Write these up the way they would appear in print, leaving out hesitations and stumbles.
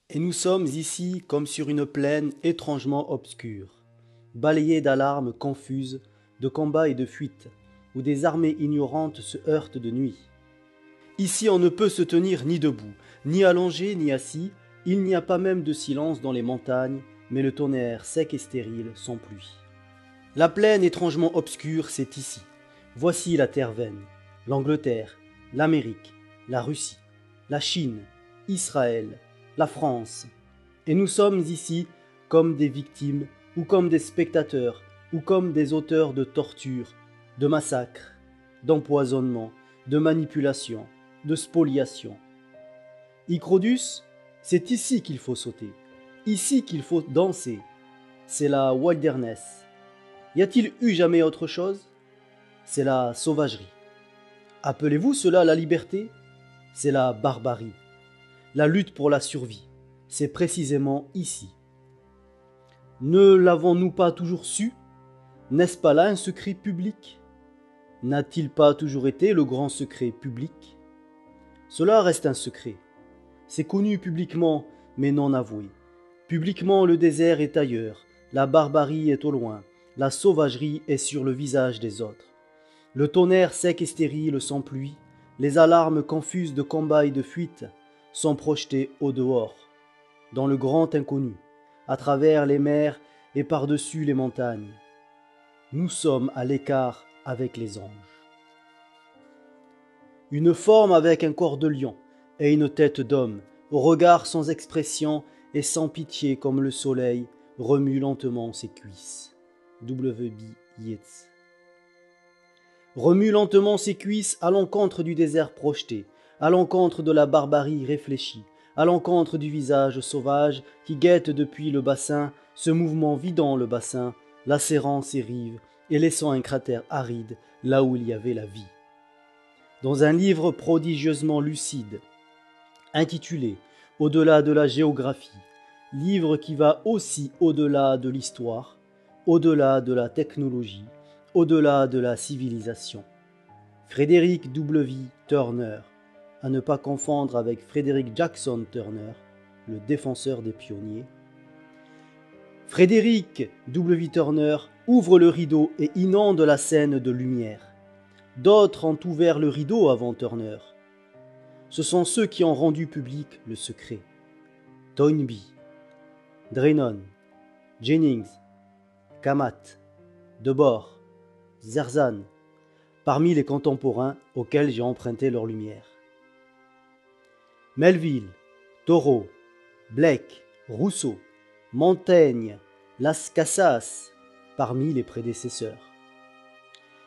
Et nous sommes ici comme sur une plaine étrangement obscure, balayée d'alarmes confuses, de combats et de fuites, où des armées ignorantes se heurtent de nuit. Ici on ne peut se tenir ni debout, ni allongé, ni assis, il n'y a pas même de silence dans les montagnes, mais le tonnerre sec et stérile sans pluie. La plaine étrangement obscure, c'est ici. Voici la terre vaine, l'Angleterre, l'Amérique, la Russie, la Chine, Israël, la France. Et nous sommes ici comme des victimes, ou comme des spectateurs, ou comme des auteurs de tortures, de massacres, d'empoisonnements, de manipulations, de spoliations. Icrodus, c'est ici qu'il faut sauter, ici qu'il faut danser. C'est la wilderness. Y a-t-il eu jamais autre chose? C'est la sauvagerie. Appelez-vous cela la liberté? C'est la barbarie. La lutte pour la survie, c'est précisément ici. Ne l'avons-nous pas toujours su? N'est-ce pas là un secret public? N'a-t-il pas toujours été le grand secret public? Cela reste un secret. C'est connu publiquement, mais non avoué. Publiquement, le désert est ailleurs, la barbarie est au loin, la sauvagerie est sur le visage des autres. Le tonnerre sec et stérile sans pluie, les alarmes confuses de combat et de fuite sont projetées au dehors, dans le grand inconnu, à travers les mers et par-dessus les montagnes. Nous sommes à l'écart avec les anges. Une forme avec un corps de lion et une tête d'homme, au regard sans expression et sans pitié comme le soleil, remue lentement ses cuisses. W.B. Yeats. Remue lentement ses cuisses à l'encontre du désert projeté, à l'encontre de la barbarie réfléchie, à l'encontre du visage sauvage qui guette depuis le bassin, ce mouvement vidant le bassin, lacérant ses rives et laissant un cratère aride là où il y avait la vie. Dans un livre prodigieusement lucide, intitulé « Au-delà de la géographie », livre qui va aussi au-delà de l'histoire, au-delà de la technologie, au-delà de la civilisation. Frederick W. Turner, à ne pas confondre avec Frederick Jackson Turner, le défenseur des pionniers. Frederick W. Turner ouvre le rideau et inonde la scène de lumière. D'autres ont ouvert le rideau avant Turner. Ce sont ceux qui ont rendu public le secret. Toynbee, Drennan, Jennings, Kamat, Debord, Zerzan, parmi les contemporains auxquels j'ai emprunté leur lumière. Melville, Thoreau, Blake, Rousseau, Montaigne, Las Casas, parmi les prédécesseurs.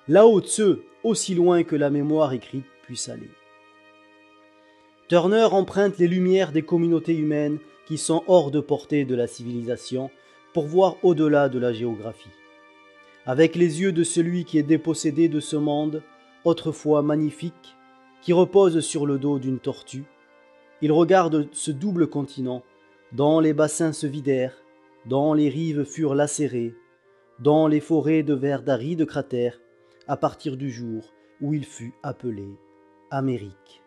Lao Tse, aussi loin que la mémoire écrite puisse aller. Turner emprunte les lumières des communautés humaines qui sont hors de portée de la civilisation pour voir au-delà de la géographie. Avec les yeux de celui qui est dépossédé de ce monde, autrefois magnifique, qui repose sur le dos d'une tortue, il regarde ce double continent, dont les bassins se vidèrent, dont les rives furent lacérées, dont les forêts devinrent d'arides cratères, à partir du jour où il fut appelé Amérique.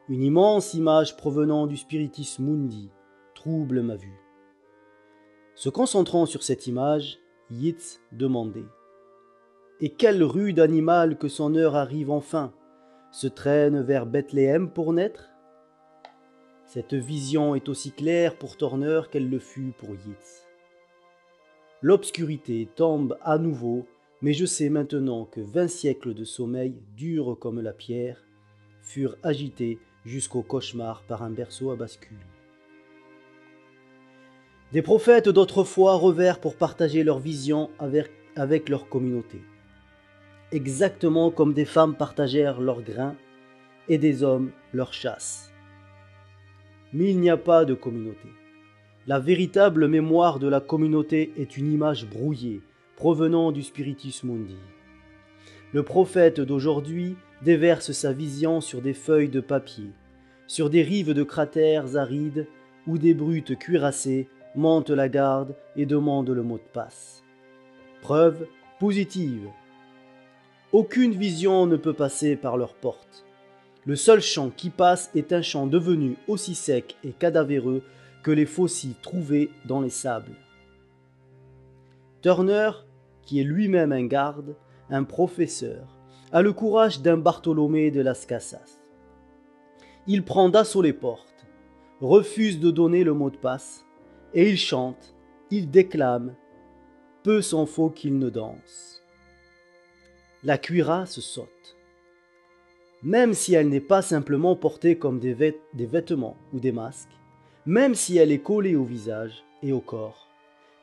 Une immense image provenant du Spiritus Mundi trouble ma vue. Se concentrant sur cette image, Yeats demandait « Et quel rude animal que son heure arrive enfin, se traîne vers Bethléem pour naître ?» Cette vision est aussi claire pour Turner qu'elle le fut pour Yeats. L'obscurité tombe à nouveau, mais je sais maintenant que 20 siècles de sommeil, durs comme la pierre, furent agités jusqu'au cauchemar par un berceau à bascule. Des prophètes d'autrefois revinrent pour partager leur vision avec leur communauté, exactement comme des femmes partagèrent leurs grains et des hommes leur chasse. Mais il n'y a pas de communauté. La véritable mémoire de la communauté est une image brouillée, provenant du Spiritus Mundi. Le prophète d'aujourd'hui déverse sa vision sur des feuilles de papier, sur des rives de cratères arides où des brutes cuirassées montent la garde et demandent le mot de passe. Preuve positive. Aucune vision ne peut passer par leurs portes. Le seul champ qui passe est un champ devenu aussi sec et cadavéreux que les fossiles trouvés dans les sables. Turner, qui est lui-même un garde, un professeur, a le courage d'un Bartholomé de Las Casas. Il prend d'assaut les portes, refuse de donner le mot de passe, et il chante, il déclame, peu s'en faut qu'il ne danse. La cuirasse saute. Même si elle n'est pas simplement portée comme des vêtements ou des masques, même si elle est collée au visage et au corps,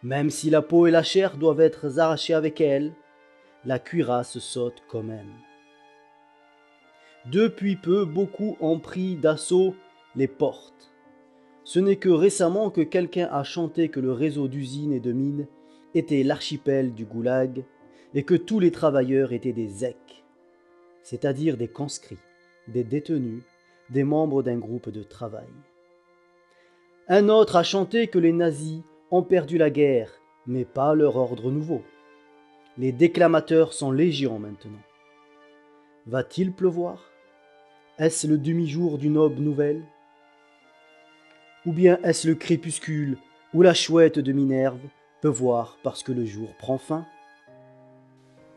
même si la peau et la chair doivent être arrachées avec elle, la cuirasse saute quand même. Depuis peu, beaucoup ont pris d'assaut les portes. Ce n'est que récemment que quelqu'un a chanté que le réseau d'usines et de mines était l'archipel du goulag et que tous les travailleurs étaient des zèques, c'est-à-dire des conscrits, des détenus, des membres d'un groupe de travail. Un autre a chanté que les nazis ont perdu la guerre, mais pas leur ordre nouveau. Les déclamateurs sont légion maintenant. Va-t-il pleuvoir? Est-ce le demi-jour d'une aube nouvelle? Ou bien est-ce le crépuscule où la chouette de Minerve peut voir parce que le jour prend fin?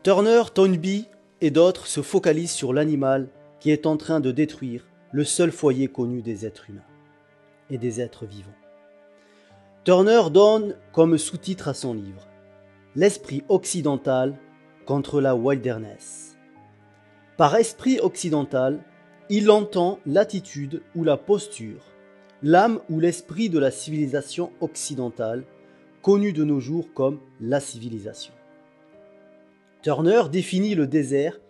Turner, Toynbee et d'autres se focalisent sur l'animal qui est en train de détruire le seul foyer connu des êtres humains et des êtres vivants. Turner donne comme sous-titre à son livre « L'esprit occidental contre la wilderness ». Par esprit occidental, il entend l'attitude ou la posture, l'âme ou l'esprit de la civilisation occidentale, connue de nos jours comme la civilisation. Turner définit le désert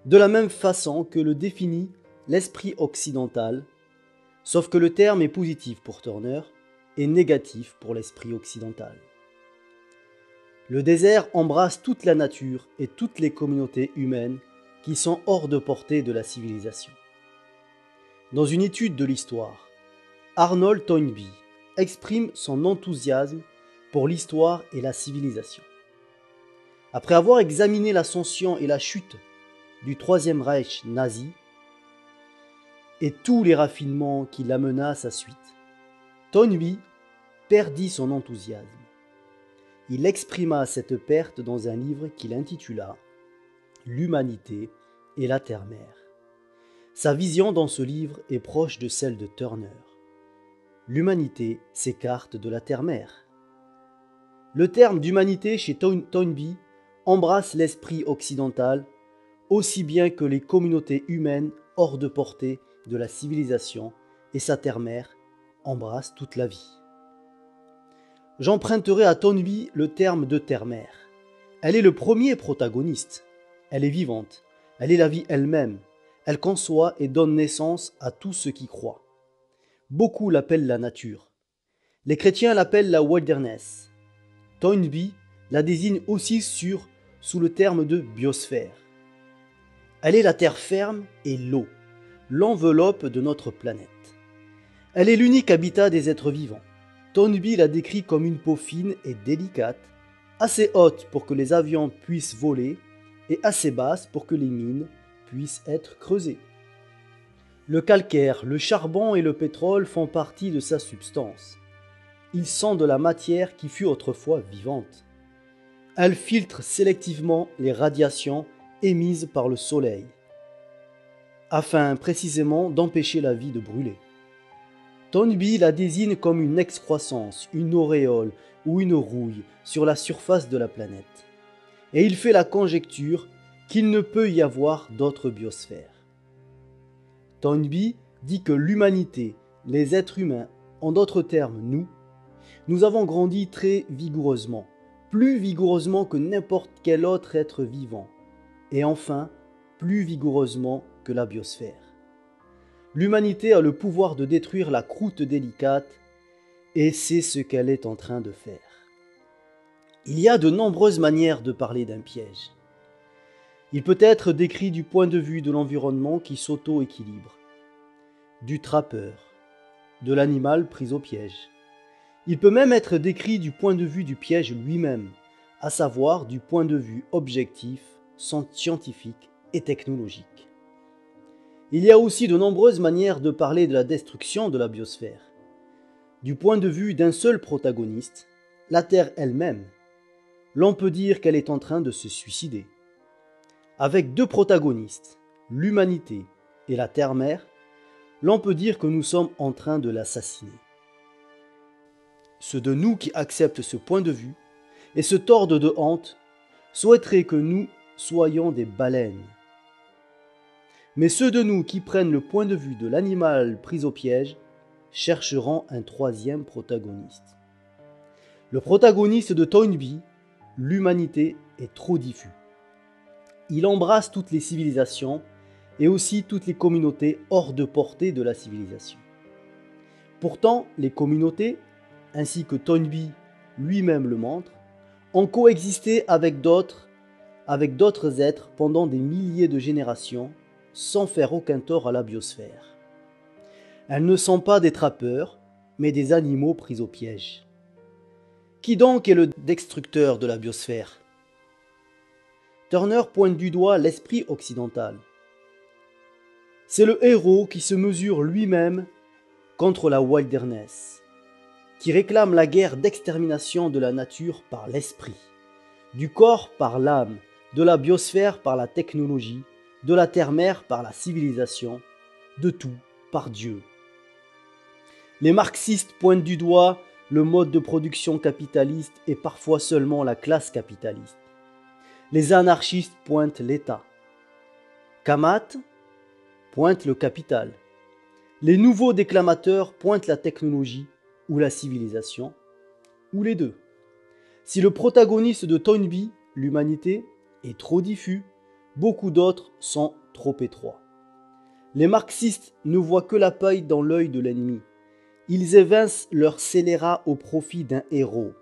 de la même façon que le définit l'esprit occidental, sauf que le terme est positif pour Turner et négatif pour l'esprit occidental. Le désert embrasse toute la nature et toutes les communautés humaines qui sont hors de portée de la civilisation. Dans une étude de l'histoire, Arnold Toynbee exprime son enthousiasme pour l'histoire et la civilisation. Après avoir examiné l'ascension et la chute du Troisième Reich nazi et tous les raffinements qui l'amena à sa suite, Toynbee perdit son enthousiasme. Il exprima cette perte dans un livre qu'il intitula « L'humanité et la terre-mère ». Sa vision dans ce livre est proche de celle de Turner. L'humanité s'écarte de la terre-mère. Le terme d'humanité chez Toynbee embrasse l'esprit occidental aussi bien que les communautés humaines hors de portée de la civilisation, et sa terre-mère embrasse toute la vie. J'emprunterai à Toynbee le terme de terre-mère. Elle est le premier protagoniste. Elle est vivante. Elle est la vie elle-même. Elle conçoit et donne naissance à tout ce qui croit. Beaucoup l'appellent la nature. Les chrétiens l'appellent la wilderness. Toynbee la désigne aussi sous le terme de biosphère. Elle est la terre ferme et l'eau, l'enveloppe de notre planète. Elle est l'unique habitat des êtres vivants. Toynbee la décrit comme une peau fine et délicate, assez haute pour que les avions puissent voler et assez basse pour que les mines puissent être creusées. Le calcaire, le charbon et le pétrole font partie de sa substance. Ils sont de la matière qui fut autrefois vivante. Elle filtre sélectivement les radiations émises par le soleil, afin précisément d'empêcher la vie de brûler. Toynbee la désigne comme une excroissance, une auréole ou une rouille sur la surface de la planète. Et il fait la conjecture qu'il ne peut y avoir d'autre biosphère. Toynbee dit que l'humanité, les êtres humains, en d'autres termes nous avons grandi très vigoureusement, plus vigoureusement que n'importe quel autre être vivant, et enfin, plus vigoureusement que la biosphère. L'humanité a le pouvoir de détruire la croûte délicate, et c'est ce qu'elle est en train de faire. Il y a de nombreuses manières de parler d'un piège. Il peut être décrit du point de vue de l'environnement qui s'auto-équilibre, du trappeur, de l'animal pris au piège. Il peut même être décrit du point de vue du piège lui-même, à savoir du point de vue objectif, scientifique et technologique. Il y a aussi de nombreuses manières de parler de la destruction de la biosphère. Du point de vue d'un seul protagoniste, la Terre elle-même, l'on peut dire qu'elle est en train de se suicider. Avec deux protagonistes, l'humanité et la Terre-mère, l'on peut dire que nous sommes en train de l'assassiner. Ceux de nous qui acceptent ce point de vue et se tordent de honte souhaiteraient que nous soyons des baleines. Mais ceux de nous qui prennent le point de vue de l'animal pris au piège chercheront un troisième protagoniste. Le protagoniste de Toynbee, l'humanité, est trop diffus. Il embrasse toutes les civilisations et aussi toutes les communautés hors de portée de la civilisation. Pourtant, les communautés, ainsi que Toynbee lui-même le montre, ont coexisté avec d'autres êtres pendant des milliers de générations sans faire aucun tort à la biosphère. Elles ne sont pas des trappeurs, mais des animaux pris au piège. Qui donc est le destructeur de la biosphère? Turner pointe du doigt l'esprit occidental. C'est le héros qui se mesure lui-même contre la wilderness, qui réclame la guerre d'extermination de la nature par l'esprit, du corps par l'âme, de la biosphère par la technologie, de la terre-mère par la civilisation, de tout par Dieu. Les marxistes pointent du doigt le mode de production capitaliste et parfois seulement la classe capitaliste. Les anarchistes pointent l'État. Kamat pointe le capital. Les nouveaux déclamateurs pointent la technologie ou la civilisation, ou les deux. Si le protagoniste de Toynbee, l'humanité, est trop diffus, beaucoup d'autres sont trop étroits. Les marxistes ne voient que la paille dans l'œil de l'ennemi. Ils évincent leur scélérat au profit d'un héros,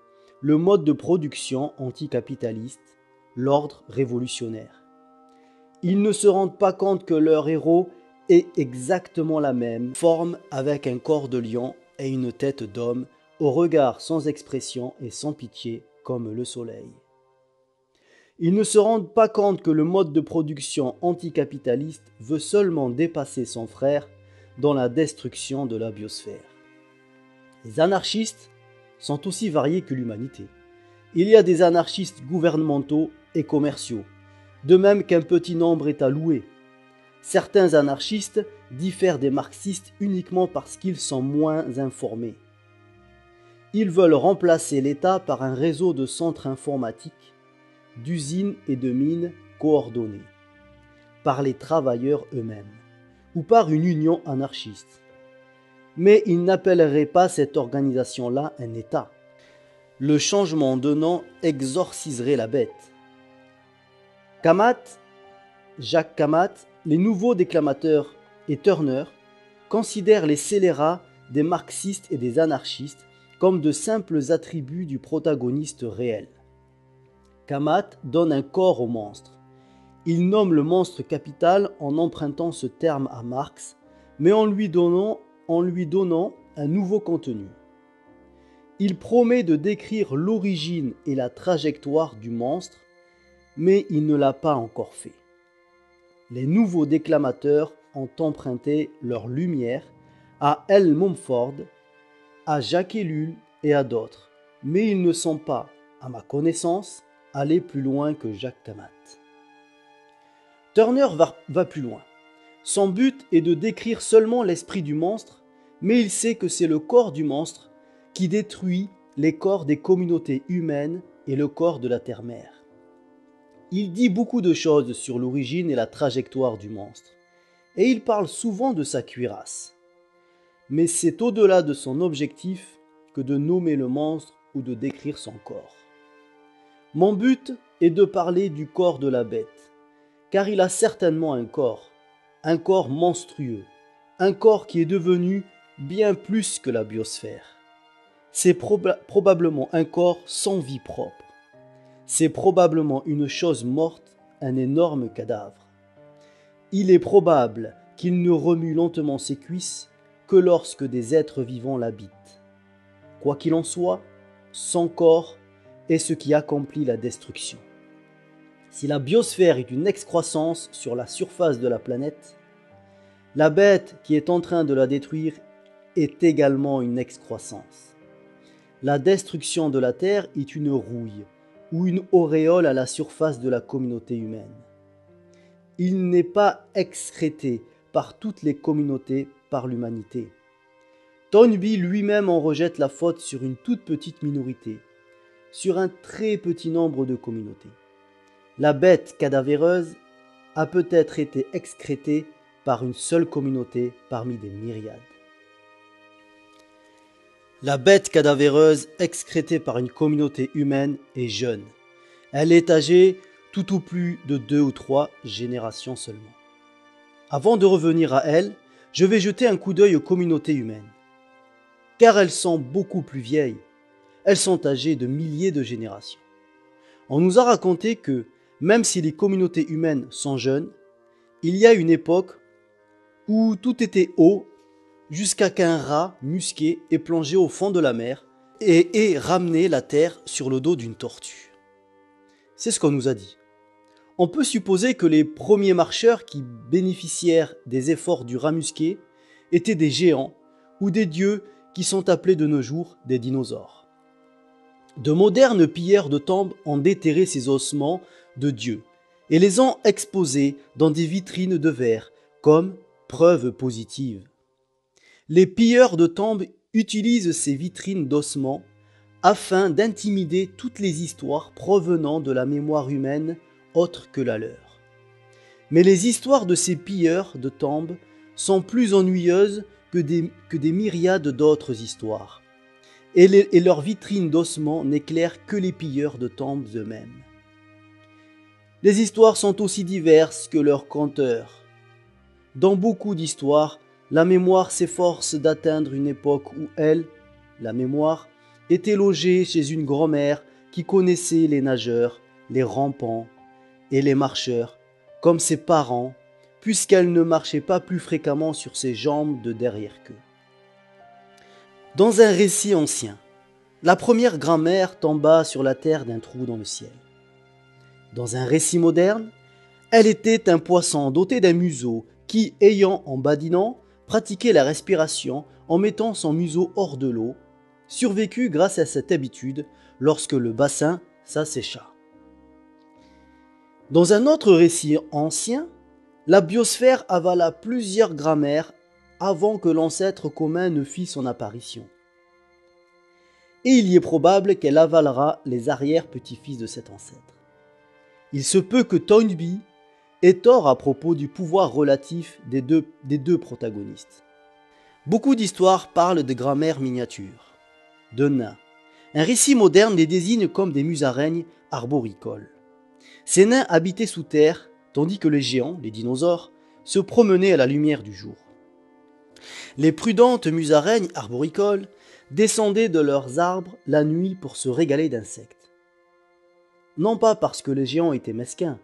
le mode de production anticapitaliste, l'ordre révolutionnaire. Ils ne se rendent pas compte que leur héros est exactement la même forme avec un corps de lion et une tête d'homme, au regard sans expression et sans pitié comme le soleil. Ils ne se rendent pas compte que le mode de production anticapitaliste veut seulement dépasser son frère dans la destruction de la biosphère. Les anarchistes sont aussi variés que l'humanité. Il y a des anarchistes gouvernementaux et commerciaux, de même qu'un petit nombre est à louer. Certains anarchistes diffèrent des marxistes uniquement parce qu'ils sont moins informés. Ils veulent remplacer l'État par un réseau de centres informatiques, d'usines et de mines coordonnées, par les travailleurs eux-mêmes, ou par une union anarchiste. Mais ils n'appelleraient pas cette organisation-là un État. Le changement de nom exorciserait la bête. Jacques Kamat, les nouveaux déclamateurs et Turner considèrent les scélérats des marxistes et des anarchistes comme de simples attributs du protagoniste réel. Kamat donne un corps au monstre. Il nomme le monstre capital en empruntant ce terme à Marx, mais en lui donnant un nouveau contenu. Il promet de décrire l'origine et la trajectoire du monstre, mais il ne l'a pas encore fait. Les nouveaux déclamateurs ont emprunté leur lumière à L. Mumford, à Jacques Ellul et à d'autres, mais ils ne sont pas, à ma connaissance, allés plus loin que Jacques Kamat. Turner va plus loin. Son but est de décrire seulement l'esprit du monstre, mais il sait que c'est le corps du monstre qui détruit les corps des communautés humaines et le corps de la terre-mère. Il dit beaucoup de choses sur l'origine et la trajectoire du monstre, et il parle souvent de sa cuirasse. Mais c'est au-delà de son objectif que de nommer le monstre ou de décrire son corps. Mon but est de parler du corps de la bête, car il a certainement un corps monstrueux, un corps qui est devenu bien plus que la biosphère. C'est probablement un corps sans vie propre. C'est probablement une chose morte, un énorme cadavre. Il est probable qu'il ne remue lentement ses cuisses que lorsque des êtres vivants l'habitent. Quoi qu'il en soit, son corps est ce qui accomplit la destruction. Si la biosphère est une excroissance sur la surface de la planète, La bête qui est en train de la détruire est également une excroissance. La destruction de la terre est une rouille ou une auréole à la surface de la communauté humaine. Il n'est pas excrété par toutes les communautés, par l'humanité. Toynbee lui-même en rejette la faute sur une toute petite minorité, sur un très petit nombre de communautés. La bête cadavéreuse a peut-être été excrétée par une seule communauté parmi des myriades. La bête cadavéreuse excrétée par une communauté humaine est jeune. Elle est âgée tout au plus de 2 ou 3 générations seulement. Avant de revenir à elle, je vais jeter un coup d'œil aux communautés humaines. Car elles sont beaucoup plus vieilles. Elles sont âgées de milliers de générations. On nous a raconté que, même si les communautés humaines sont jeunes, il y a une époque où tout était haut jusqu'à qu'un rat musqué ait plongé au fond de la mer et ait ramené la terre sur le dos d'une tortue. C'est ce qu'on nous a dit. On peut supposer que les premiers marcheurs qui bénéficièrent des efforts du rat musqué étaient des géants ou des dieux qui sont appelés de nos jours des dinosaures. De modernes pilleurs de tombes ont déterré ces ossements de dieux et les ont exposés dans des vitrines de verre comme preuve positive. Les pilleurs de tombes utilisent ces vitrines d'ossements afin d'intimider toutes les histoires provenant de la mémoire humaine autre que la leur. Mais les histoires de ces pilleurs de tombes sont plus ennuyeuses que des myriades d'autres histoires, et leurs vitrines d'ossements n'éclairent que les pilleurs de tombes eux-mêmes. Les histoires sont aussi diverses que leurs conteurs. Dans beaucoup d'histoires, la mémoire s'efforce d'atteindre une époque où elle, la mémoire, était logée chez une grand-mère qui connaissait les nageurs, les rampants et les marcheurs comme ses parents, puisqu'elle ne marchait pas plus fréquemment sur ses jambes de derrière qu'eux. Dans un récit ancien, la première grand-mère tomba sur la terre d'un trou dans le ciel. Dans un récit moderne, elle était un poisson doté d'un museau qui, ayant en badinant, pratiquait la respiration en mettant son museau hors de l'eau, survécut grâce à cette habitude lorsque le bassin s'assécha. Dans un autre récit ancien, la biosphère avala plusieurs grammaires avant que l'ancêtre commun ne fît son apparition. Et il y est probable qu'elle avalera les arrière-petits-fils de cet ancêtre. Il se peut que Toynbee ait tort à propos du pouvoir relatif des deux protagonistes. Beaucoup d'histoires parlent de grammaires miniatures, de nains. Un récit moderne les désigne comme des musaraignes arboricoles. Ces nains habitaient sous terre, tandis que les géants, les dinosaures, se promenaient à la lumière du jour. Les prudentes musaraignes arboricoles descendaient de leurs arbres la nuit pour se régaler d'insectes. Non pas parce que les géants étaient mesquins,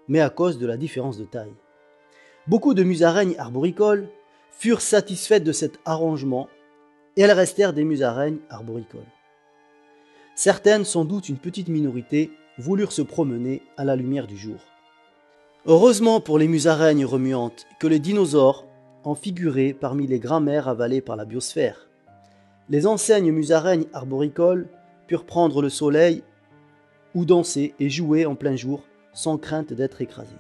mais à cause de la différence de taille. Beaucoup de musaraignes arboricoles furent satisfaites de cet arrangement et elles restèrent des musaraignes arboricoles. Certaines, sans doute une petite minorité, voulurent se promener à la lumière du jour. Heureusement pour les musaraignes remuantes que les dinosaures ont figuré parmi les grammaires avalées par la biosphère. Les enseignes musaraignes arboricoles purent prendre le soleil ou danser et jouer en plein jour sans crainte d'être écrasées.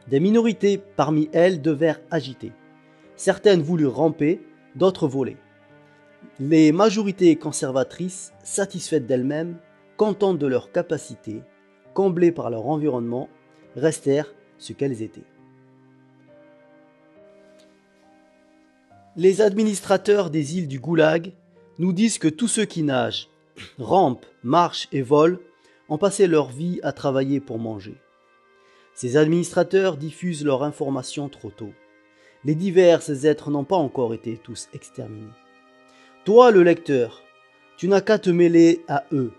Des minorités parmi elles devinrent agitées. Certaines voulurent ramper, d'autres voler. Les majorités conservatrices, satisfaites d'elles-mêmes, contentes de leur capacité, comblées par leur environnement, restèrent ce qu'elles étaient. Les administrateurs des îles du Goulag nous disent que tous ceux qui nagent, rampent, marchent et volent ont passé leur vie à travailler pour manger. Ces administrateurs diffusent leur information trop tôt. Les divers êtres n'ont pas encore été tous exterminés. Toi, le lecteur, tu n'as qu'à te mêler à eux,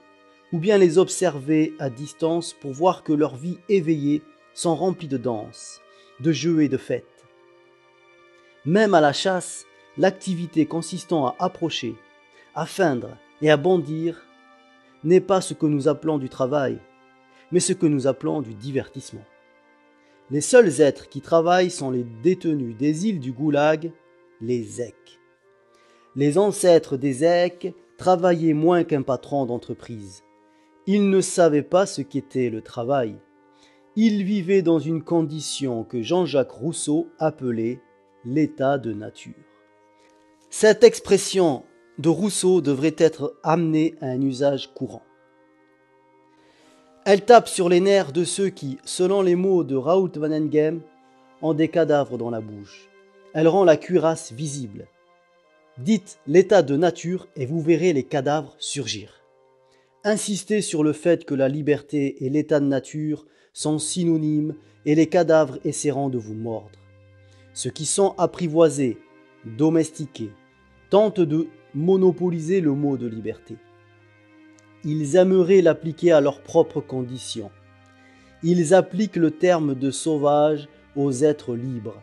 ou bien les observer à distance pour voir que leurs vies éveillées sont remplies de danses, de jeux et de fêtes. Même à la chasse, l'activité consistant à approcher, à feindre et à bondir n'est pas ce que nous appelons du travail, mais ce que nous appelons du divertissement. Les seuls êtres qui travaillent sont les détenus des îles du Goulag, les Zèques. Les ancêtres des Zèques travaillaient moins qu'un patron d'entreprise. Ils ne savaient pas ce qu'était le travail. Ils vivaient dans une condition que Jean-Jacques Rousseau appelait l'état de nature. Cette expression de Rousseau devrait être amenée à un usage courant. Elle tape sur les nerfs de ceux qui, selon les mots de Raoult Vaneigem, ont des cadavres dans la bouche. Elle rend la cuirasse visible. Dites l'état de nature et vous verrez les cadavres surgir. Insistez sur le fait que la liberté et l'état de nature sont synonymes et les cadavres essaieront de vous mordre. Ceux qui sont apprivoisés, domestiqués, tentent de monopoliser le mot de liberté. Ils aimeraient l'appliquer à leurs propres conditions. Ils appliquent le terme de sauvage aux êtres libres.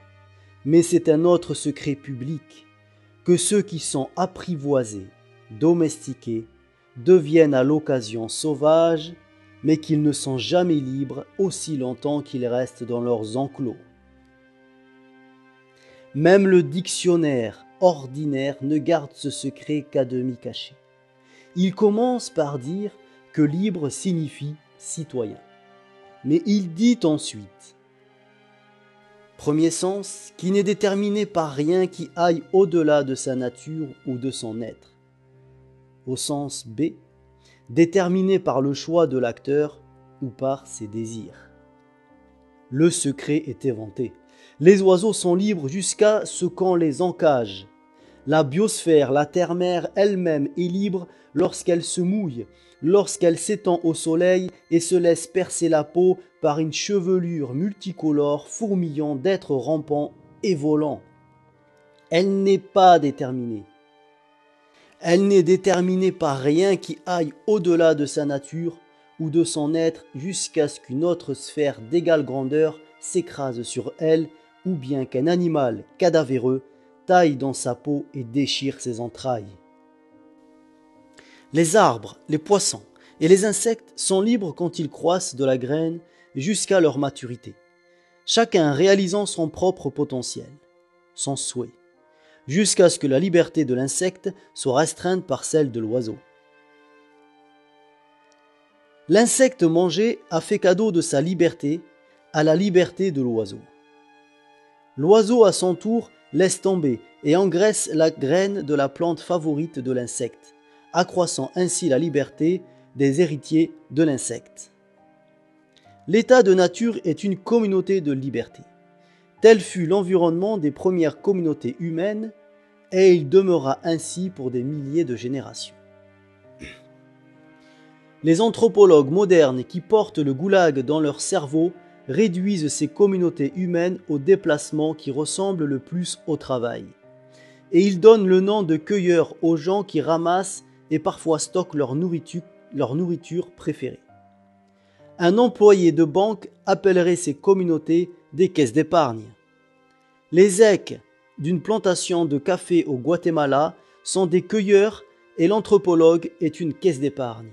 Mais c'est un autre secret public, que ceux qui sont apprivoisés, domestiqués, deviennent à l'occasion sauvages, mais qu'ils ne sont jamais libres aussi longtemps qu'ils restent dans leurs enclos. Même le dictionnaire ordinaire ne garde ce secret qu'à demi caché. Il commence par dire que libre signifie citoyen. Mais il dit ensuite, premier sens, qui n'est déterminé par rien qui aille au-delà de sa nature ou de son être. Au sens B, déterminé par le choix de l'acteur ou par ses désirs. Le secret est éventé. Les oiseaux sont libres jusqu'à ce qu'on les encage. La biosphère, la terre-mère elle-même est libre lorsqu'elle se mouille, lorsqu'elle s'étend au soleil et se laisse percer la peau par une chevelure multicolore fourmillant d'êtres rampants et volants. Elle n'est pas déterminée. Elle n'est déterminée par rien qui aille au-delà de sa nature ou de son être jusqu'à ce qu'une autre sphère d'égale grandeur s'écrase sur elle ou bien qu'un animal cadavéreux taille dans sa peau et déchire ses entrailles. Les arbres, les poissons et les insectes sont libres quand ils croissent de la graine jusqu'à leur maturité, chacun réalisant son propre potentiel, son souhait, jusqu'à ce que la liberté de l'insecte soit restreinte par celle de l'oiseau. L'insecte mangé a fait cadeau de sa liberté à la liberté de l'oiseau. L'oiseau, à son tour, laisse tomber et engraisse la graine de la plante favorite de l'insecte, accroissant ainsi la liberté des héritiers de l'insecte. L'état de nature est une communauté de liberté. Tel fut l'environnement des premières communautés humaines et il demeura ainsi pour des milliers de générations. Les anthropologues modernes qui portent le goulag dans leur cerveau réduisent ces communautés humaines au déplacement qui ressemble le plus au travail. Et ils donnent le nom de cueilleurs aux gens qui ramassent et parfois stockent leur nourriture préférée. Un employé de banque appellerait ces communautés des caisses d'épargne. Les Zèques d'une plantation de café au Guatemala sont des cueilleurs et l'anthropologue est une caisse d'épargne.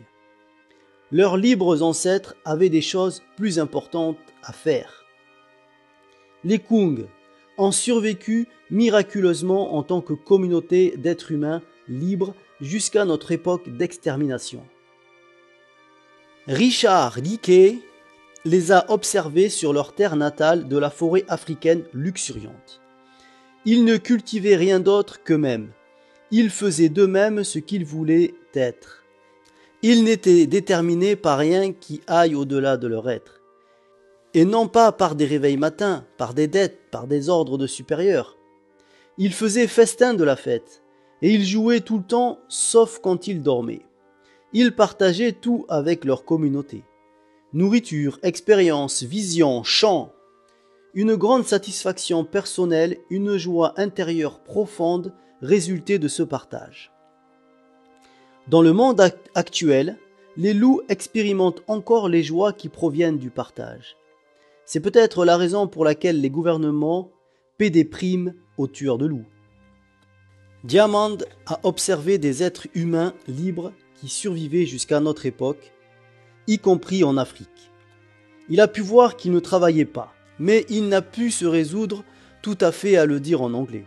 Leurs libres ancêtres avaient des choses plus importantes à faire. Les Kung ont survécu miraculeusement en tant que communauté d'êtres humains libres jusqu'à notre époque d'extermination. Richard Leakey les a observés sur leur terre natale de la forêt africaine luxuriante. Ils ne cultivaient rien d'autre qu'eux-mêmes. Ils faisaient d'eux-mêmes ce qu'ils voulaient être. Ils n'étaient déterminés par rien qui aille au-delà de leur être. Et non pas par des réveils matins, par des dettes, par des ordres de supérieurs. Ils faisaient festin de la fête, et ils jouaient tout le temps, sauf quand ils dormaient. Ils partageaient tout avec leur communauté. Nourriture, expérience, vision, chant. Une grande satisfaction personnelle, une joie intérieure profonde résultaient de ce partage. Dans le monde actuel, les loups expérimentent encore les joies qui proviennent du partage. C'est peut-être la raison pour laquelle les gouvernements paient des primes aux tueurs de loups. Diamond a observé des êtres humains libres qui survivaient jusqu'à notre époque, y compris en Afrique. Il a pu voir qu'ils ne travaillaient pas, mais il n'a pu se résoudre tout à fait à le dire en anglais.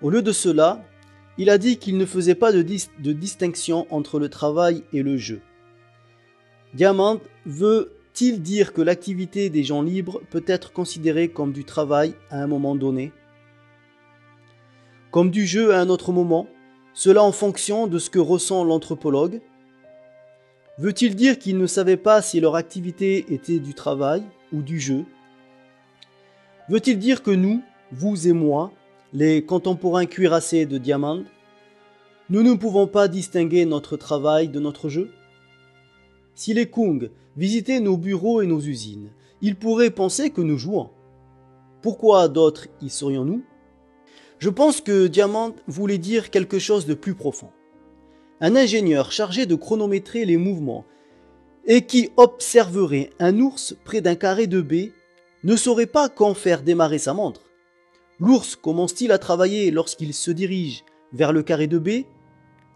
Au lieu de cela, il a dit qu'il ne faisait pas de distinction entre le travail et le jeu. Diamant veut-il dire que l'activité des gens libres peut être considérée comme du travail à un moment donné, comme du jeu à un autre moment, cela en fonction de ce que ressent l'anthropologue? Veut-il dire qu'ils ne savaient pas si leur activité était du travail ou du jeu? Veut-il dire que nous, vous et moi, les contemporains cuirassés de Diamant, nous ne pouvons pas distinguer notre travail de notre jeu? Si les Kung visitaient nos bureaux et nos usines, ils pourraient penser que nous jouons. Pourquoi d'autres y serions-nous? Je pense que Diamant voulait dire quelque chose de plus profond. Un ingénieur chargé de chronométrer les mouvements et qui observerait un ours près d'un carré de baie ne saurait pas quand faire démarrer sa montre. L'ours commence-t-il à travailler lorsqu'il se dirige vers le carré de baie,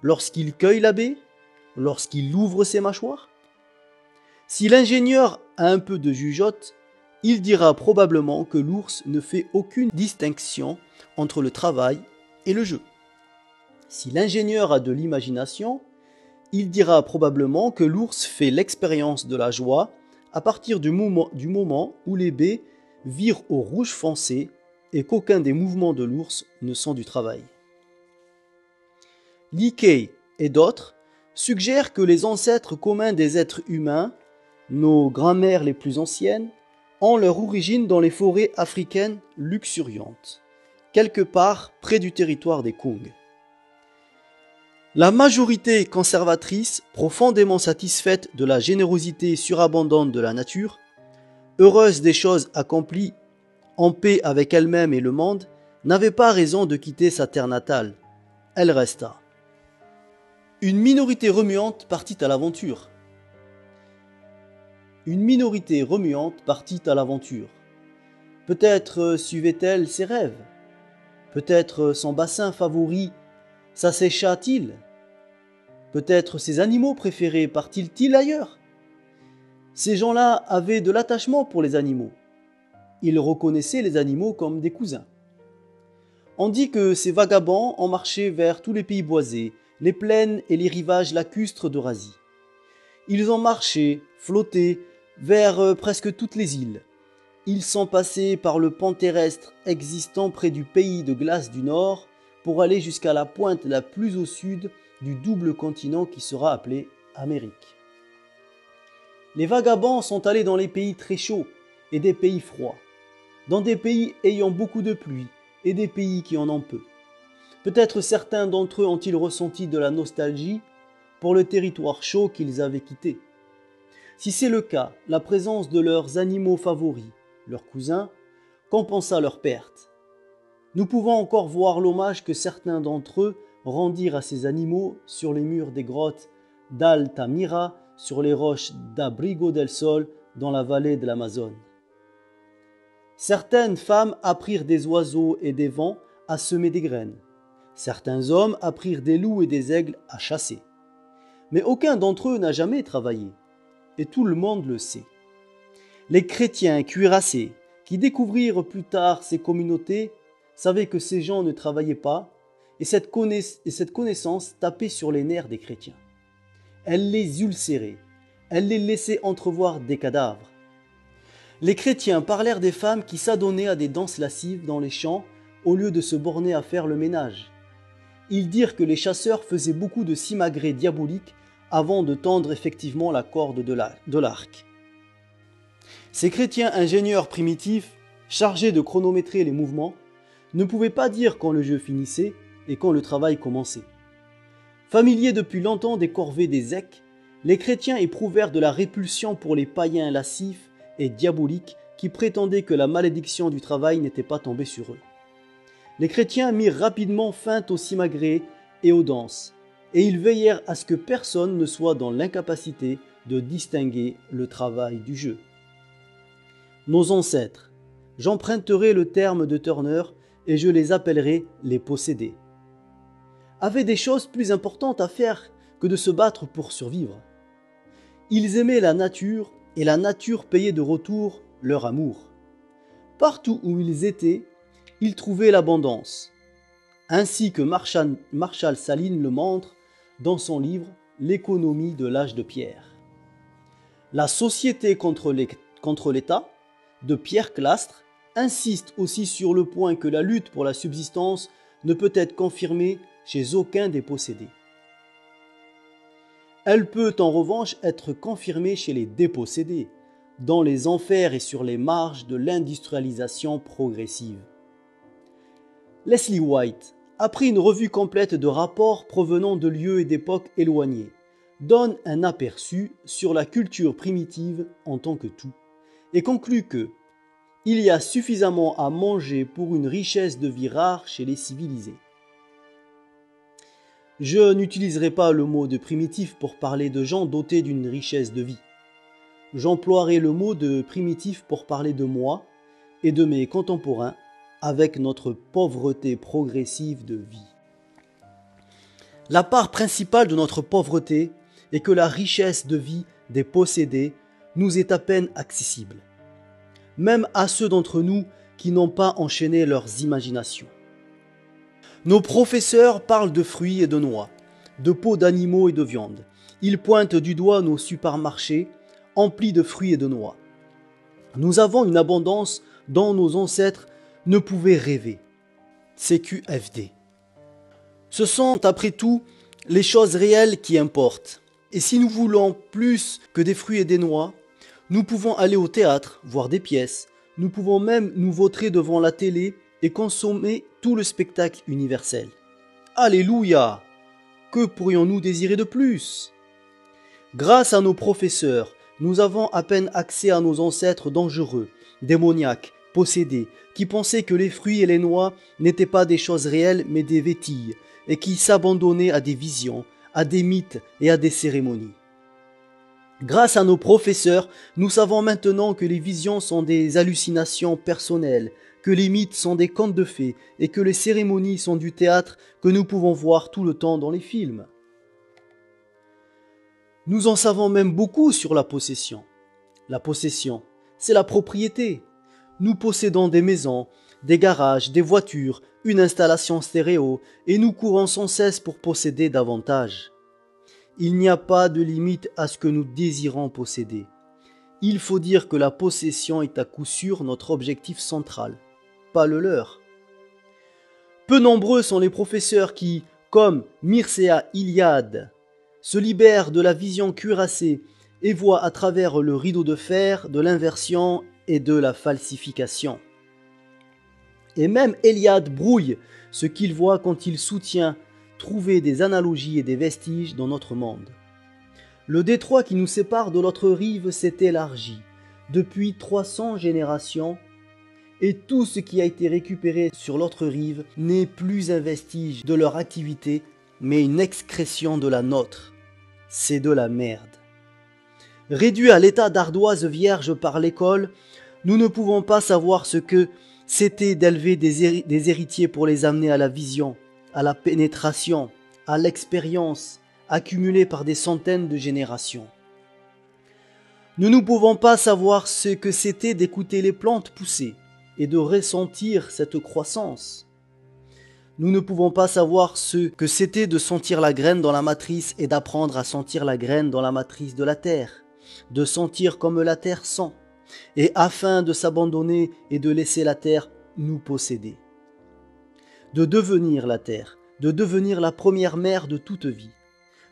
lorsqu'il cueille la baie, lorsqu'il ouvre ses mâchoires? Si l'ingénieur a un peu de jugeote, il dira probablement que l'ours ne fait aucune distinction entre le travail et le jeu. Si l'ingénieur a de l'imagination, il dira probablement que l'ours fait l'expérience de la joie à partir du moment où les baies virent au rouge foncé et qu'aucun des mouvements de l'ours ne sont du travail. Li Kei et d'autres suggèrent que les ancêtres communs des êtres humains, nos grands-mères les plus anciennes, ont leur origine dans les forêts africaines luxuriantes, quelque part près du territoire des Kung. La majorité conservatrice, profondément satisfaite de la générosité surabondante de la nature, heureuse des choses accomplies, en paix avec elle-même et le monde, n'avait pas raison de quitter sa terre natale. Elle resta. Une minorité remuante partit à l'aventure. Une minorité remuante partit à l'aventure. Peut-être suivait-elle ses rêves. Peut-être son bassin favori s'assécha-t-il. Peut-être ses animaux préférés partirent-ils ailleurs. Ces gens-là avaient de l'attachement pour les animaux. Ils reconnaissaient les animaux comme des cousins. On dit que ces vagabonds ont marché vers tous les pays boisés, les plaines et les rivages lacustres d'Eurasie. Ils ont marché, flotté, vers presque toutes les îles. Ils sont passés par le pont terrestre existant près du pays de glace du Nord pour aller jusqu'à la pointe la plus au sud du double continent qui sera appelé Amérique. Les vagabonds sont allés dans les pays très chauds et des pays froids, dans des pays ayant beaucoup de pluie et des pays qui en ont peu. Peut-être certains d'entre eux ont-ils ressenti de la nostalgie pour le territoire chaud qu'ils avaient quitté. Si c'est le cas, la présence de leurs animaux favoris, leurs cousins, compensa leur perte. Nous pouvons encore voir l'hommage que certains d'entre eux rendirent à ces animaux sur les murs des grottes d'Altamira, sur les roches d'Abrigo del Sol, dans la vallée de l'Amazone. Certaines femmes apprirent des oiseaux et des vents à semer des graines. Certains hommes apprirent des loups et des aigles à chasser. Mais aucun d'entre eux n'a jamais travaillé, et tout le monde le sait. Les chrétiens cuirassés, qui découvrirent plus tard ces communautés, savaient que ces gens ne travaillaient pas, et cette connaissance tapait sur les nerfs des chrétiens. Elle les ulcérait, elle les laissait entrevoir des cadavres. Les chrétiens parlèrent des femmes qui s'adonnaient à des danses lascives dans les champs au lieu de se borner à faire le ménage. Ils dirent que les chasseurs faisaient beaucoup de simagrées diaboliques avant de tendre effectivement la corde de l'arc. Ces chrétiens ingénieurs primitifs, chargés de chronométrer les mouvements, ne pouvaient pas dire quand le jeu finissait et quand le travail commençait. Familiers depuis longtemps des corvées des Èques, les chrétiens éprouvèrent de la répulsion pour les païens lascifs et diaboliques qui prétendaient que la malédiction du travail n'était pas tombée sur eux. Les chrétiens mirent rapidement fin aux simagrées et aux danses, et ils veillèrent à ce que personne ne soit dans l'incapacité de distinguer le travail du jeu. Nos ancêtres, j'emprunterai le terme de Turner et je les appellerai les possédés, avaient des choses plus importantes à faire que de se battre pour survivre. Ils aimaient la nature et la nature payait de retour leur amour. Partout où ils étaient, ils trouvaient l'abondance, ainsi que Marshall Saline le montre dans son livre « L'économie de l'âge de pierre ». La Société contre l'État de Pierre Clastres insiste aussi sur le point que la lutte pour la subsistance ne peut être confirmée chez aucun des possédés. Elle peut en revanche être confirmée chez les dépossédés, dans les enfers et sur les marges de l'industrialisation progressive. Leslie White, après une revue complète de rapports provenant de lieux et d'époques éloignés, donne un aperçu sur la culture primitive en tant que tout, et conclut que il y a suffisamment à manger pour une richesse de vie rare chez les civilisés. Je n'utiliserai pas le mot de primitif pour parler de gens dotés d'une richesse de vie. J'emploierai le mot de primitif pour parler de moi et de mes contemporains avec notre pauvreté progressive de vie. La part principale de notre pauvreté est que la richesse de vie des possédés nous est à peine accessible, même à ceux d'entre nous qui n'ont pas enchaîné leurs imaginations. Nos professeurs parlent de fruits et de noix, de peaux d'animaux et de viande. Ils pointent du doigt nos supermarchés emplis de fruits et de noix. Nous avons une abondance dont nos ancêtres ne pouvaient rêver. CQFD. Ce sont après tout les choses réelles qui importent. Et si nous voulons plus que des fruits et des noix, nous pouvons aller au théâtre, voir des pièces. Nous pouvons même nous vautrer devant la télé et consommer tout le spectacle universel. Alléluia! Que pourrions-nous désirer de plus? Grâce à nos professeurs, nous avons à peine accès à nos ancêtres dangereux, démoniaques, possédés, qui pensaient que les fruits et les noix n'étaient pas des choses réelles mais des vétilles, et qui s'abandonnaient à des visions, à des mythes et à des cérémonies. Grâce à nos professeurs, nous savons maintenant que les visions sont des hallucinations personnelles, que les mythes sont des contes de fées et que les cérémonies sont du théâtre que nous pouvons voir tout le temps dans les films. Nous en savons même beaucoup sur la possession. La possession, c'est la propriété. Nous possédons des maisons, des garages, des voitures, une installation stéréo, et nous courons sans cesse pour posséder davantage. Il n'y a pas de limite à ce que nous désirons posséder. Il faut dire que la possession est à coup sûr notre objectif central, pas le leur. Peu nombreux sont les professeurs qui, comme Mircea Eliade, se libèrent de la vision cuirassée et voient à travers le rideau de fer de l'inversion et de la falsification. Et même Eliade brouille ce qu'il voit quand il soutient trouver des analogies et des vestiges dans notre monde. Le détroit qui nous sépare de l'autre rive s'est élargi depuis 300 générations et tout ce qui a été récupéré sur l'autre rive n'est plus un vestige de leur activité mais une excrétion de la nôtre. C'est de la merde. Réduits à l'état d'ardoise vierge par l'école, nous ne pouvons pas savoir ce que c'était d'élever des héritiers pour les amener à la vision, à la pénétration, à l'expérience accumulée par des centaines de générations. Nous ne pouvons pas savoir ce que c'était d'écouter les plantes pousser et de ressentir cette croissance. Nous ne pouvons pas savoir ce que c'était de sentir la graine dans la matrice et d'apprendre à sentir la graine dans la matrice de la terre, de sentir comme la terre sent, et afin de s'abandonner et de laisser la terre nous posséder. De devenir la terre, de devenir la première mère de toute vie.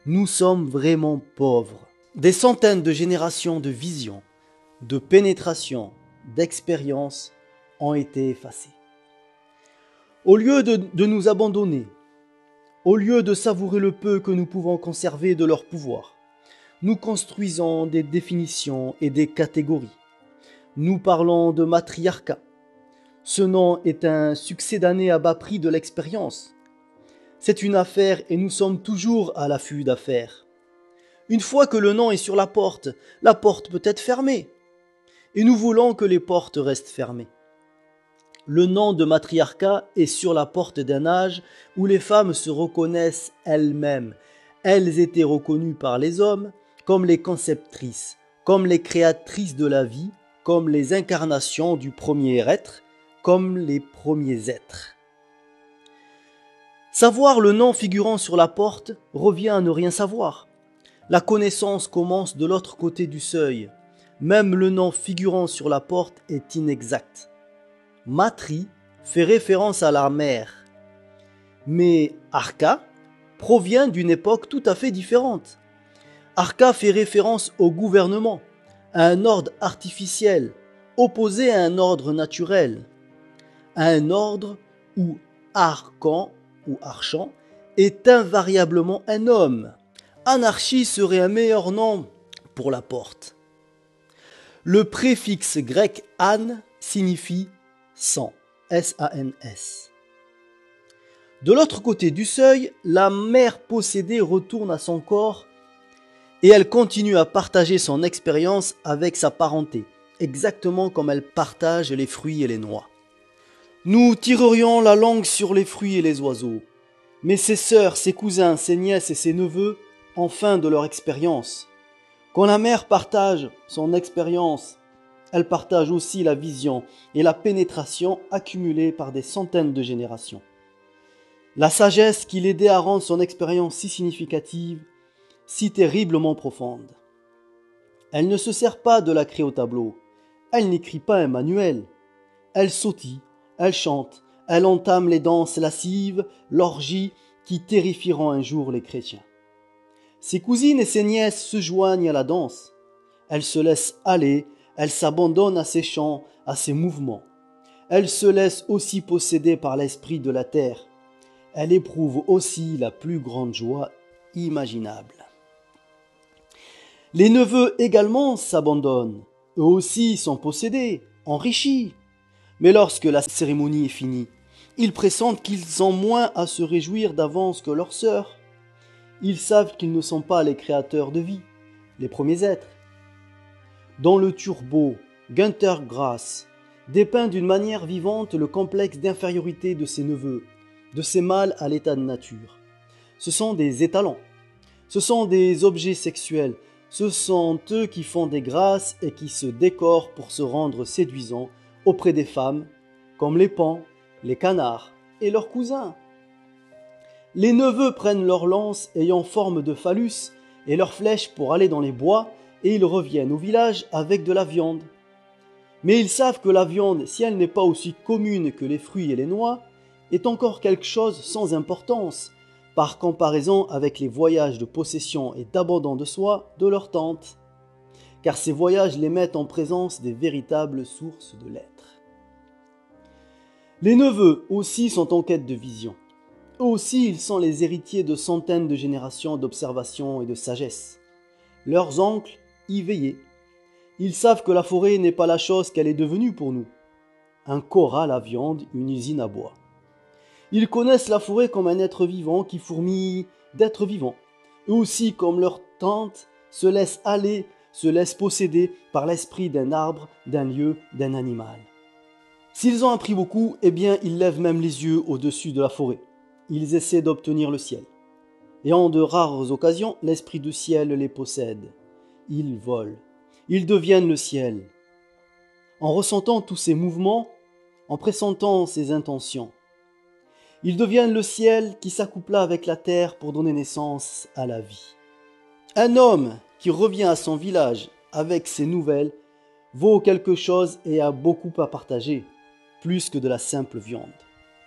Nous sommes vraiment pauvres. Des centaines de générations de vision, de pénétration, d'expérience ont été effacées. Au lieu de nous abandonner, au lieu de savourer le peu que nous pouvons conserver de leur pouvoir, nous construisons des définitions et des catégories. Nous parlons de matriarcat. Ce nom est un succédané à bas prix de l'expérience. C'est une affaire et nous sommes toujours à l'affût d'affaires. Une fois que le nom est sur la porte peut être fermée. Et nous voulons que les portes restent fermées. Le nom de matriarcat est sur la porte d'un âge où les femmes se reconnaissent elles-mêmes. Elles étaient reconnues par les hommes comme les conceptrices, comme les créatrices de la vie, comme les incarnations du premier être, comme les premiers êtres. Savoir le nom figurant sur la porte revient à ne rien savoir. La connaissance commence de l'autre côté du seuil. Même le nom figurant sur la porte est inexact. Matri fait référence à la mer, mais Arka provient d'une époque tout à fait différente. Arka fait référence au gouvernement, à un ordre artificiel, opposé à un ordre naturel, à un ordre où Arkan ou Archant est invariablement un homme. Anarchie serait un meilleur nom pour la porte. Le préfixe grec an signifie sans, S-A-N-S. De l'autre côté du seuil, la mère possédée retourne à son corps et elle continue à partager son expérience avec sa parenté, exactement comme elle partage les fruits et les noix. Nous tirerions la langue sur les fruits et les oiseaux, mais ses sœurs, ses cousins, ses nièces et ses neveux ont faim de leur expérience. Quand la mère partage son expérience, elle partage aussi la vision et la pénétration accumulées par des centaines de générations. La sagesse qui l'aidait à rendre son expérience si significative, si terriblement profonde. Elle ne se sert pas de la craie au tableau, elle n'écrit pas un manuel. Elle sautille, elle chante, elle entame les danses lascives, l'orgie qui terrifieront un jour les chrétiens. Ses cousines et ses nièces se joignent à la danse. Elle se laisse aller, elle s'abandonne à ses chants, à ses mouvements. Elle se laisse aussi posséder par l'esprit de la terre. Elle éprouve aussi la plus grande joie imaginable. Les neveux également s'abandonnent. Eux aussi sont possédés, enrichis. Mais lorsque la cérémonie est finie, ils pressentent qu'ils ont moins à se réjouir d'avance que leurs sœurs. Ils savent qu'ils ne sont pas les créateurs de vie, les premiers êtres. Dans le Turbo, Günter Grass dépeint d'une manière vivante le complexe d'infériorité de ses neveux, de ses mâles à l'état de nature. Ce sont des étalons, ce sont des objets sexuels, ce sont eux qui font des grâces et qui se décorent pour se rendre séduisants auprès des femmes, comme les paons, les canards et leurs cousins. Les neveux prennent leurs lances ayant forme de phallus et leurs flèches pour aller dans les bois et ils reviennent au village avec de la viande. Mais ils savent que la viande, si elle n'est pas aussi commune que les fruits et les noix, est encore quelque chose sans importance par comparaison avec les voyages de possession et d'abandon de soi de leur tante, car ces voyages les mettent en présence des véritables sources de l'être. Les neveux aussi sont en quête de vision. Eux aussi, ils sont les héritiers de centaines de générations d'observation et de sagesse. Leurs oncles y veillaient. Ils savent que la forêt n'est pas la chose qu'elle est devenue pour nous. Un corral à viande, une usine à bois. Ils connaissent la forêt comme un être vivant qui fourmille d'êtres vivants. Eux aussi, comme leur tante, se laissent aller, se laissent posséder par l'esprit d'un arbre, d'un lieu, d'un animal. S'ils ont appris beaucoup, eh bien, ils lèvent même les yeux au-dessus de la forêt. Ils essaient d'obtenir le ciel. Et en de rares occasions, l'esprit du ciel les possède. Ils volent. Ils deviennent le ciel. En ressentant tous ces mouvements, en pressentant ces intentions, ils deviennent le ciel qui s'accoupla avec la terre pour donner naissance à la vie. Un homme qui revient à son village avec ses nouvelles vaut quelque chose et a beaucoup à partager, plus que de la simple viande.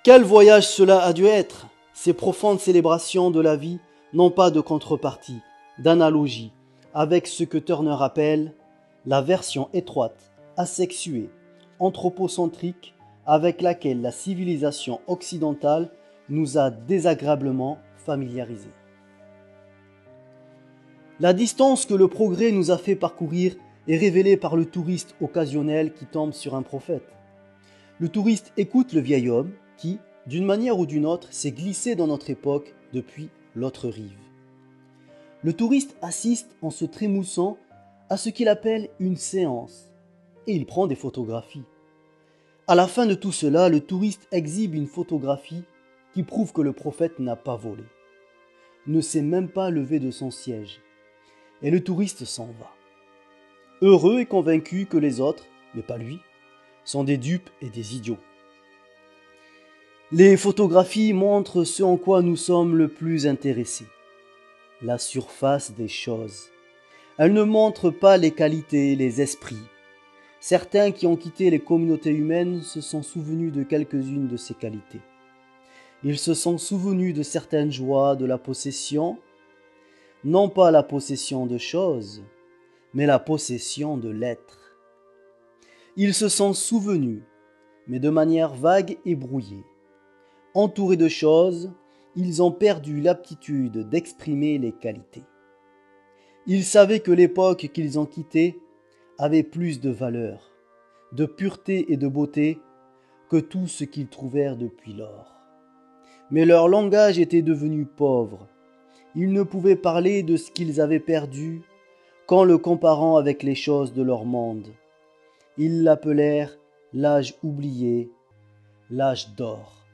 Quel voyage cela a dû être! Ces profondes célébrations de la vie n'ont pas de contrepartie, d'analogie, avec ce que Turner appelle la version étroite, asexuée, anthropocentrique, avec laquelle la civilisation occidentale nous a désagréablement familiarisés. La distance que le progrès nous a fait parcourir est révélée par le touriste occasionnel qui tombe sur un prophète. Le touriste écoute le vieil homme qui, d'une manière ou d'une autre, s'est glissé dans notre époque depuis l'autre rive. Le touriste assiste en se trémoussant à ce qu'il appelle une séance et il prend des photographies. À la fin de tout cela, le touriste exhibe une photographie qui prouve que le prophète n'a pas volé, ne s'est même pas levé de son siège, et le touriste s'en va. Heureux et convaincu que les autres, mais pas lui, sont des dupes et des idiots. Les photographies montrent ce en quoi nous sommes le plus intéressés, la surface des choses. Elles ne montrent pas les qualités, les esprits. Certains qui ont quitté les communautés humaines se sont souvenus de quelques-unes de ces qualités. Ils se sont souvenus de certaines joies de la possession, non pas la possession de choses, mais la possession de l'être. Ils se sont souvenus, mais de manière vague et brouillée. Entourés de choses, ils ont perdu l'aptitude d'exprimer les qualités. Ils savaient que l'époque qu'ils ont quittée avait plus de valeur, de pureté et de beauté que tout ce qu'ils trouvèrent depuis lors. Mais leur langage était devenu pauvre. Ils ne pouvaient parler de ce qu'ils avaient perdu qu'en le comparant avec les choses de leur monde. Ils l'appelèrent l'âge oublié, l'âge d'or.